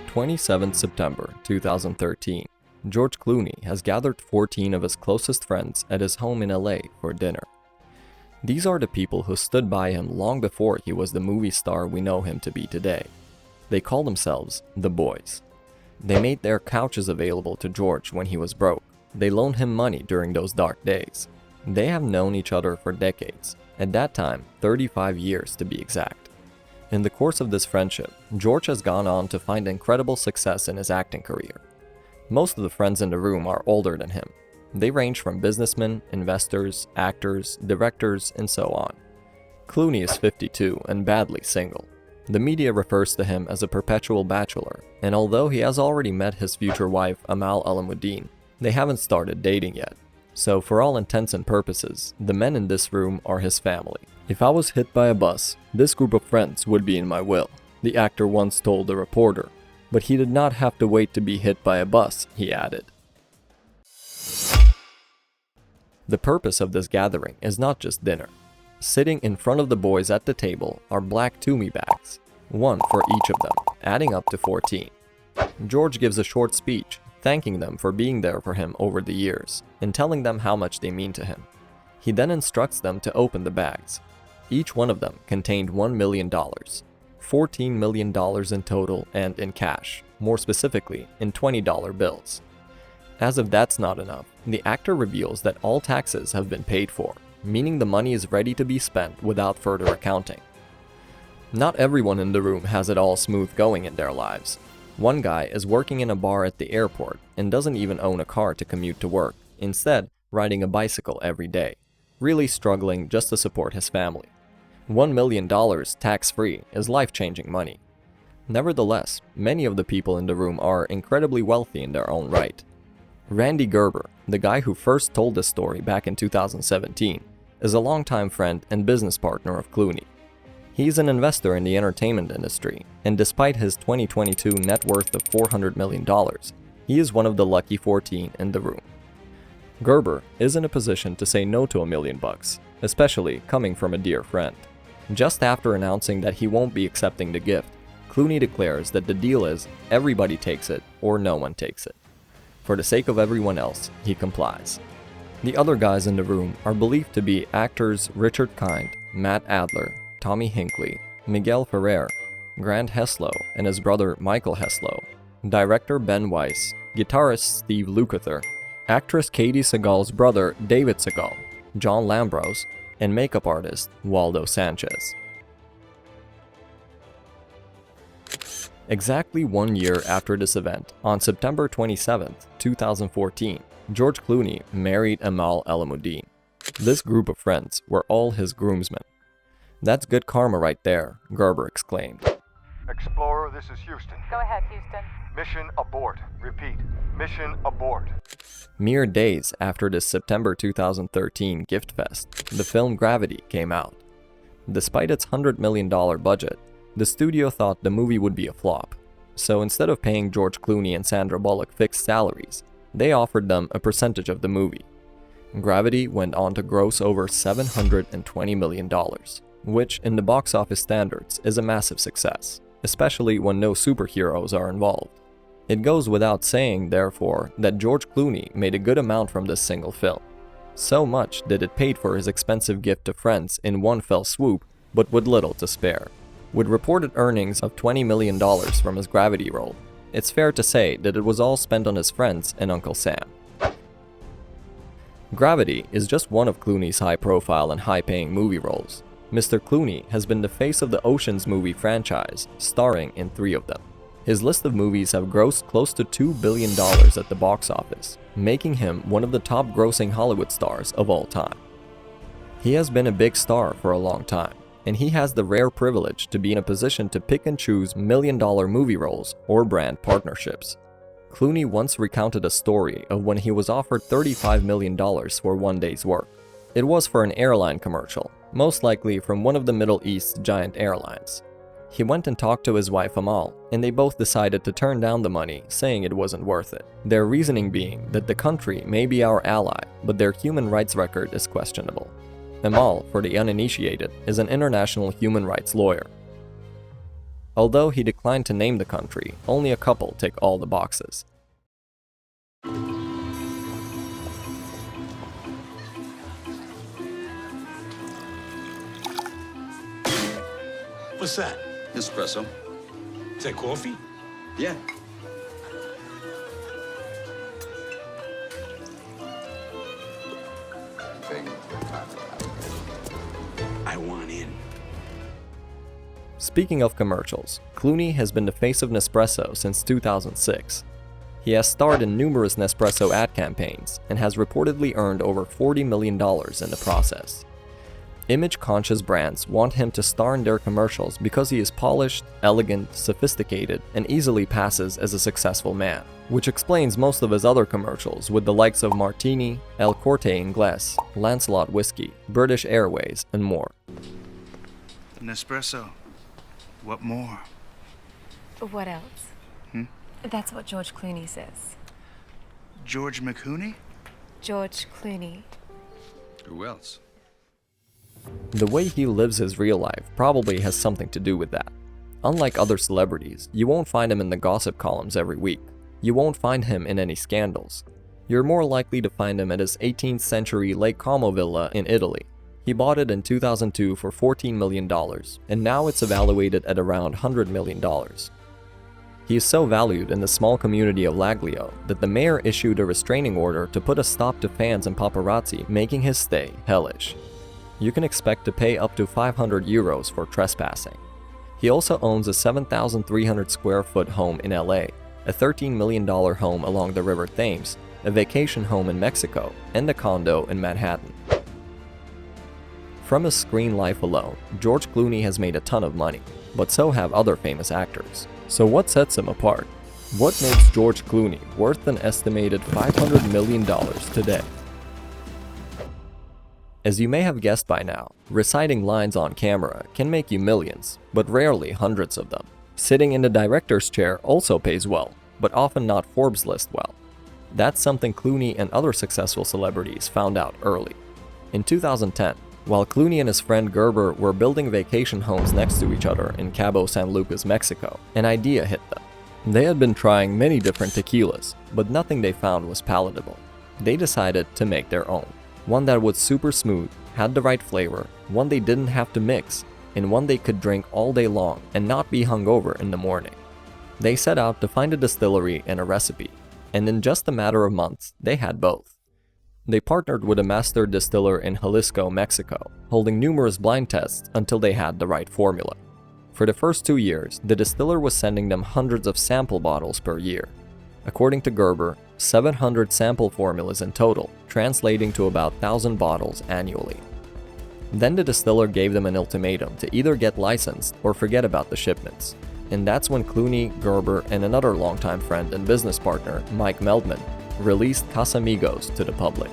27th September 2013, George Clooney has gathered 14 of his closest friends at his home in LA for dinner. These are the people who stood by him long before he was the movie star we know him to be today. They call themselves the Boys. They made their couches available to George when he was broke. They loaned him money during those dark days. They have known each other for decades, at that time 35 years to be exact. In the course of this friendship, George has gone on to find incredible success in his acting career. Most of the friends in the room are older than him. They range from businessmen, investors, actors, directors, and so on. Clooney is 52 and badly single. The media refers to him as a perpetual bachelor, and although he has already met his future wife Amal Alamuddin, they haven't started dating yet. So for all intents and purposes, the men in this room are his family. "If I was hit by a bus, this group of friends would be in my will," the actor once told a reporter. But he did not have to wait to be hit by a bus, he added. The purpose of this gathering is not just dinner. Sitting in front of the boys at the table are black Tumi bags, one for each of them, adding up to 14. George gives a short speech, thanking them for being there for him over the years, and telling them how much they mean to him. He then instructs them to open the bags. Each one of them contained $1 million, $14 million in total and in cash, more specifically in $20 bills. As if that's not enough, the actor reveals that all taxes have been paid for, meaning the money is ready to be spent without further accounting. Not everyone in the room has it all smooth going in their lives. One guy is working in a bar at the airport and doesn't even own a car to commute to work, instead riding a bicycle every day, really struggling just to support his family. $1 million tax-free is life-changing money. Nevertheless, many of the people in the room are incredibly wealthy in their own right. Randy Gerber, the guy who first told this story back in 2017, is a longtime friend and business partner of Clooney. He's an investor in the entertainment industry, and despite his 2022 net worth of $400 million, he is one of the lucky 14 in the room. Gerber is in a position to say no to $1 million, especially coming from a dear friend. Just after announcing that he won't be accepting the gift, Clooney declares that the deal is everybody takes it or no one takes it. For the sake of everyone else, he complies. The other guys in the room are believed to be actors Richard Kind, Matt Adler, Tommy Hinckley, Miguel Ferrer, Grant Heslow and his brother Michael Heslow, director Ben Weiss, guitarist Steve Lukather, actress Katie Seagal's brother David Seagal, John Lambros, and makeup artist Waldo Sanchez. Exactly 1 year after this event, on September 27, 2014, George Clooney married Amal Alamuddin. This group of friends were all his groomsmen. "That's good karma right there," Gerber exclaimed. Explorer, this is Houston. Go ahead, Houston. Mission abort. Repeat, mission abort. Mere days after this September 2013 gift fest, the film Gravity came out. Despite its $100 million budget, the studio thought the movie would be a flop. So instead of paying George Clooney and Sandra Bullock fixed salaries, they offered them a percentage of the movie. Gravity went on to gross over $720 million, which in the box office standards is a massive success, especially when no superheroes are involved. It goes without saying, therefore, that George Clooney made a good amount from this single film. So much that it paid for his expensive gift to friends in one fell swoop, but with little to spare. With reported earnings of $20 million from his Gravity role, it's fair to say that it was all spent on his friends and Uncle Sam. Gravity is just one of Clooney's high-profile and high-paying movie roles. Mr. Clooney has been the face of the Ocean's movie franchise, starring in 3 of them. His list of movies have grossed close to $2 billion at the box office, making him one of the top-grossing Hollywood stars of all time. He has been a big star for a long time, and he has the rare privilege to be in a position to pick and choose million-dollar movie roles or brand partnerships. Clooney once recounted a story of when he was offered $35 million for one day's work. It was for an airline commercial, most likely from one of the Middle East's giant airlines. He went and talked to his wife Amal, and they both decided to turn down the money, saying it wasn't worth it. Their reasoning being that the country may be our ally, but their human rights record is questionable. Amal, for the uninitiated, is an international human rights lawyer. Although he declined to name the country, only a couple tick all the boxes. What's that? Espresso. Is that coffee? Yeah. I want in. Speaking of commercials, Clooney has been the face of Nespresso since 2006. He has starred in numerous Nespresso ad campaigns and has reportedly earned over $40 million in the process. Image-conscious brands want him to star in their commercials because he is polished, elegant, sophisticated, and easily passes as a successful man, which explains most of his other commercials with the likes of Martini, El Corte Inglés, Lancelot Whiskey, British Airways, and more. Nespresso. What more? What else? That's what George Clooney says. George McCooney? George Clooney. Who else? The way he lives his real life probably has something to do with that. Unlike other celebrities, you won't find him in the gossip columns every week. You won't find him in any scandals. You're more likely to find him at his 18th century Lake Como villa in Italy. He bought it in 2002 for $14 million, and now it's evaluated at around $100 million. He is so valued in the small community of Laglio that the mayor issued a restraining order to put a stop to fans and paparazzi, making his stay hellish. You can expect to pay up to €500 for trespassing. He also owns a 7,300 square foot home in LA, a $13 million home along the River Thames, a vacation home in Mexico, and a condo in Manhattan. From his screen life alone, George Clooney has made a ton of money, but so have other famous actors. So what sets him apart? What makes George Clooney worth an estimated $500 million today? As you may have guessed by now, reciting lines on camera can make you millions, but rarely hundreds of them. Sitting in the director's chair also pays well, but often not Forbes list well. That's something Clooney and other successful celebrities found out early. In 2010, while Clooney and his friend Gerber were building vacation homes next to each other in Cabo San Lucas, Mexico, an idea hit them. They had been trying many different tequilas, but nothing they found was palatable. They decided to make their own. One that was super smooth, had the right flavor, one they didn't have to mix, and one they could drink all day long and not be hungover in the morning. They set out to find a distillery and a recipe, and in just a matter of months, they had both. They partnered with a master distiller in Jalisco, Mexico, holding numerous blind tests until they had the right formula. For the first 2 years, the distiller was sending them hundreds of sample bottles per year. According to Gerber, 700 sample formulas in total, translating to about 1,000 bottles annually. Then the distiller gave them an ultimatum to either get licensed or forget about the shipments. And that's when Clooney, Gerber, and another longtime friend and business partner, Mike Meldman, released Casamigos to the public.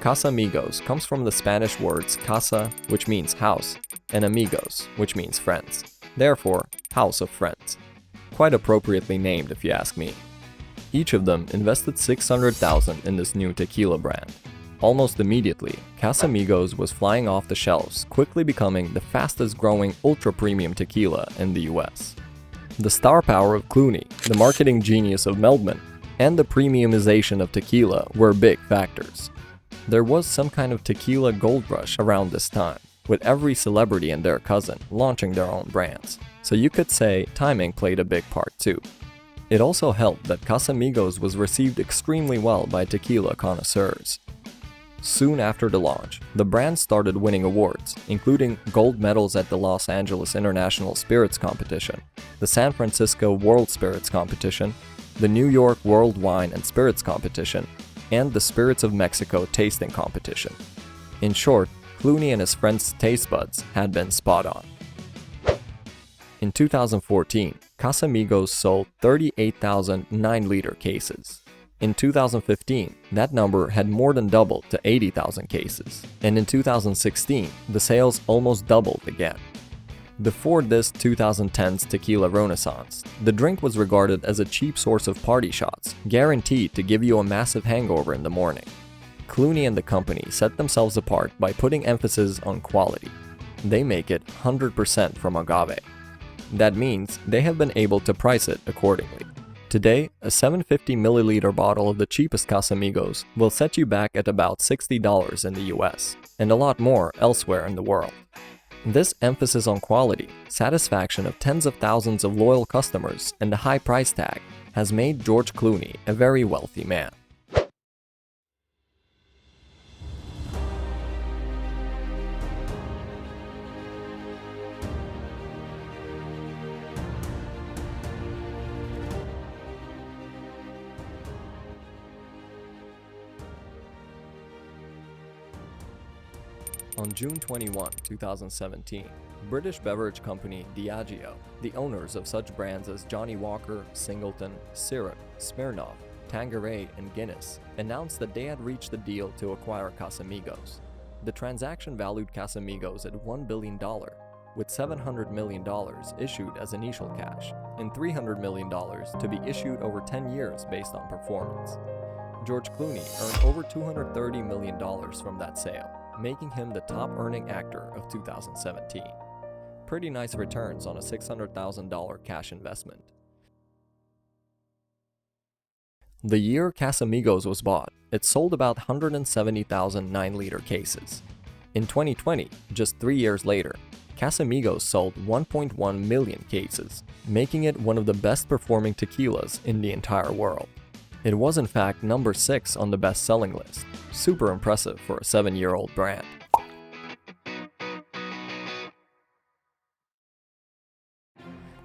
Casamigos comes from the Spanish words casa, which means house, and amigos, which means friends. Therefore, House of Friends. Quite appropriately named if you ask me. Each of them invested $600,000 in this new tequila brand. Almost immediately, Casamigos was flying off the shelves, quickly becoming the fastest growing ultra-premium tequila in the US. The star power of Clooney, the marketing genius of Meldman, and the premiumization of tequila were big factors. There was some kind of tequila gold rush around this time, with every celebrity and their cousin launching their own brands. So you could say timing played a big part too. It also helped that Casamigos was received extremely well by tequila connoisseurs. Soon after the launch, the brand started winning awards, including gold medals at the Los Angeles International Spirits Competition, the San Francisco World Spirits Competition, the New York World Wine and Spirits Competition, and the Spirits of Mexico Tasting Competition. In short, Clooney and his friends' taste buds had been spot on. In 2014, Casamigos sold 38,000 9-liter cases. In 2015, that number had more than doubled to 80,000 cases, and in 2016, the sales almost doubled again. Before this 2010's tequila renaissance, the drink was regarded as a cheap source of party shots, guaranteed to give you a massive hangover in the morning. Clooney and the company set themselves apart by putting emphasis on quality. they make it 100% from agave. That means they have been able to price it accordingly. Today, a 750 milliliter bottle of the cheapest Casamigos will set you back at about $60 in the US, and a lot more elsewhere in the world. This emphasis on quality, satisfaction of tens of thousands of loyal customers, and a high price tag has made George Clooney a very wealthy man. On June 21, 2017, British beverage company Diageo, the owners of such brands as Johnnie Walker, Singleton, Syrup, Smirnoff, Tanqueray, and Guinness, announced that they had reached a deal to acquire Casamigos. The transaction valued Casamigos at $1 billion, with $700 million issued as initial cash and $300 million to be issued over 10 years based on performance. George Clooney earned over $230 million from that sale, making him the top-earning actor of 2017. Pretty nice returns on a $600,000 cash investment. The year Casamigos was bought, it sold about 170,000 9-liter cases. In 2020, just 3 years later, Casamigos sold 1.1 million cases, making it one of the best-performing tequilas in the entire world. It was in fact number 6 on the best-selling list. Super impressive for a 7-year-old brand.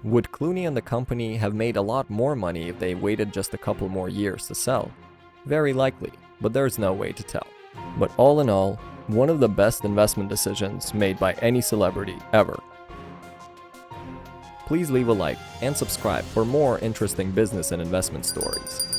Would Clooney and the company have made a lot more money if they waited just a couple more years to sell? Very likely, but there's no way to tell. But all in all, one of the best investment decisions made by any celebrity ever. Please leave a like and subscribe for more interesting business and investment stories.